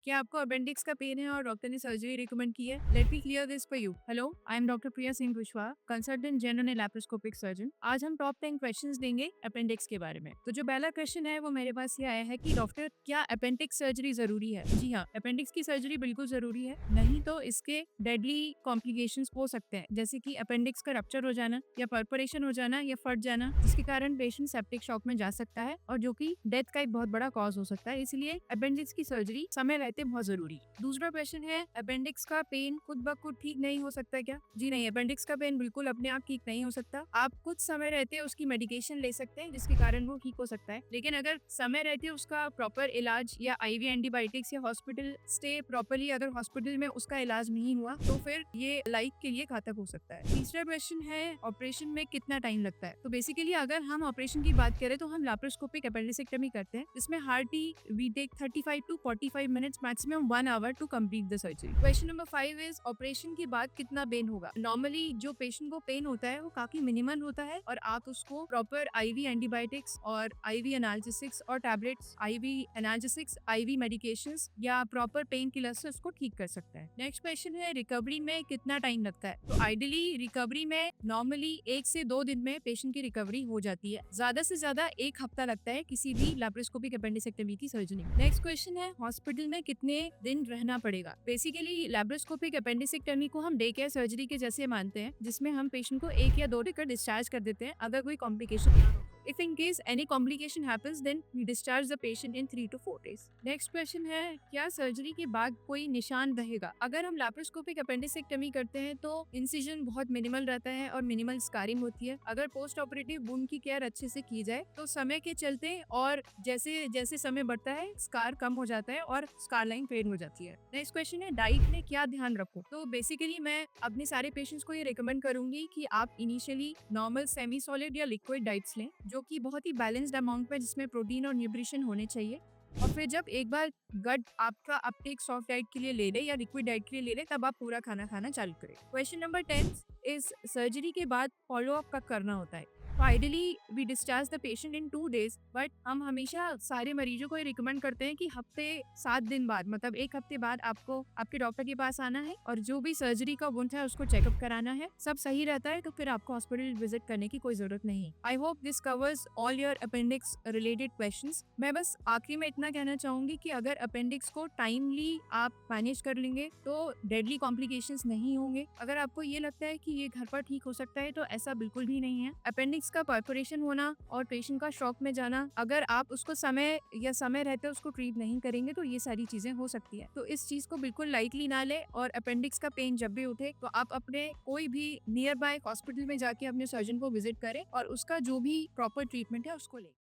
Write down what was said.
क्या आपको अपेंडिक्स का पेन है और डॉक्टर ने सर्जरी रिकमेंड की है? Let me clear this for you. Hello, I am doctor Priya Singh Kushwaha, consultant general and laparoscopic surgeon. आज हम टॉप 10 क्वेश्चंस देंगे अपेंडिक्स के बारे में। तो जो पहला क्वेश्चन है वो मेरे पास ये आया है कि डॉक्टर क्या अपेंडिक्स सर्जरी जरूरी है? जी हाँ, अपेंडिक्स की सर्जरी बिल्कुल जरूरी है, नहीं तो इसके डेडली कॉम्प्लिकेशंस हो सकते हैं, जैसे कि अपेंडिक्स का रप्चर हो जाना या परफोरेशन हो जाना या फट जाना, जिसके कारण पेशेंट सेप्टिक शॉक में जा सकता है और जो कि डेथ का एक बहुत बड़ा कॉज हो सकता है। इसलिए अपेंडिक्स की सर्जरी समय रहते बहुत जरूरी है। दूसरा क्वेश्चन है, अपेंडिक्स का पेन खुद ब खुद ठीक नहीं हो सकता क्या? जी नहीं, अपेंडिक्स का पेन बिल्कुल अपने आप ठीक नहीं हो सकता। आप कुछ समय रहते उसकी मेडिकेशन ले सकते हैं जिसके कारण वो ठीक हो सकता है, लेकिन अगर समय रहते उसका प्रॉपर इलाज या आईवी एंटीबायोटिक्स या हॉस्पिटल स्टे प्रॉपरली अगर हॉस्पिटल में उसका इलाज नहीं हुआ तो फिर ये लाइफ के लिए घातक हो सकता है। तीसरा क्वेश्चन है, ऑपरेशन में कितना टाइम लगता है? तो बेसिकली अगर हम ऑपरेशन की बात करें तो हम लैप्रोस्कोपिक अपेंडिसेक्टमी करते हैं, इसमें hardly we take 35 to 45 minutes, maximum 1 hour to complete the surgery. Question number 5 is, operation के बाद कितना पेन होगा? नॉर्मली जो पेशेंट को पेन होता है वो काफी मिनिमल होता है और आप उसको प्रॉपर आईवी एंटीबायोटिक्स और आईवी एनाल्जेसिक्स और tablets, IV analgesics, IV medications या प्रॉपर पेन किलर से उसको ठीक कर सकता है। नेक्स्ट क्वेश्चन है, रिकवरी में कितना टाइम लगता है? तो आइडियली रिकवरी में नॉर्मली 1 से 2 दिन में पेशेंट की रिकवरी हो जाती है, ज्यादा से ज्यादा 1 हफ्ता लगता है किसी भी लैप्रोस्कोपिक अपेंडिसेक्टमी की सर्जरी में। नेक्स्ट क्वेश्चन है, हॉस्पिटल में कितने दिन रहना पड़ेगा? बेसिकली लैप्रोस्कोपिक अपेंडिसेक्टमी को हम डे केयर सर्जरी के जैसे मानते हैं, जिसमें हम पेशेंट को 1 या 2 दिन कर डिस्चार्ज कर देते हैं अगर कोई कॉम्प्लिकेशन ना हो। If in case any complication happens, then we discharge the patient in 3 to 4 days. Next question है, क्या सर्जरी के बाद कोई निशान रहेगा? अगर हम लैप्रोस्कोपिक अपेंडिसेक्टमी करते हैं तो इंसिजन बहुत मिनिमल रहता है और मिनिमल स्कारिंग होती है। अगर पोस्ट ऑपरेटिव वुंड की केयर अच्छे से की जाए तो समय के चलते और जैसे जैसे समय बढ़ता है स्कार कम हो जाता है और स्कार लाइन फेड हो जाती है। नेक्स्ट क्वेश्चन है, डाइट में क्या ध्यान रखो? तो बेसिकली मैं अपने सारे पेशेंट्स को ये रिकमेंड करूंगी कि आप इनिशियली नॉर्मल सेमी सॉलिड या लिक्विड डाइट्स लें, जो कि बहुत ही बैलेंस्ड अमाउंट में जिसमें प्रोटीन और न्यूट्रिशन होने चाहिए। और फिर जब एक बार गट आपका अपटेक सॉफ्ट डाइट के लिए ले ले या लिक्विड डाइट के लिए ले ले, तब आप पूरा खाना खाना चालू करें। क्वेश्चन नंबर 10 इज, सर्जरी के बाद फॉलो अप कब करना होता है? Ideally we discharge the patient in 2 days, but हम हमेशा सारे मरीजों को ये रिकमेंड करते हैं कि हफ्ते 7 दिन बाद, मतलब 1 हफ्ते बाद आपको आपके डॉक्टर के पास आना है और जो भी सर्जरी का वुंड है उसको चेकअप कराना है। सब सही रहता है तो फिर आपको हॉस्पिटल विजिट करने की कोई जरूरत नहीं। I hope this covers all your appendix related questions. मैं बस आखिरी में इतना कहना चाहूंगी कि अगर अपेंडिक्स को टाइमली आप मैनेज कर लेंगे तो डेडली कॉम्प्लिकेशंस नहीं होंगे। अगर आपको ये लगता है कि ये घर पर ठीक हो सकता है तो ऐसा बिल्कुल भी नहीं है। अपेंडिक्स का परफोरेशन होना और पेशेंट का शॉक में जाना, अगर आप उसको समय रहते उसको ट्रीट नहीं करेंगे तो ये सारी चीजें हो सकती है। तो इस चीज को बिल्कुल लाइटली ना ले और अपेंडिक्स का पेन जब भी उठे तो आप अपने कोई भी नियर बाय हॉस्पिटल में जाके अपने सर्जन को विजिट करें और उसका जो भी प्रॉपर ट्रीटमेंट है उसको ले।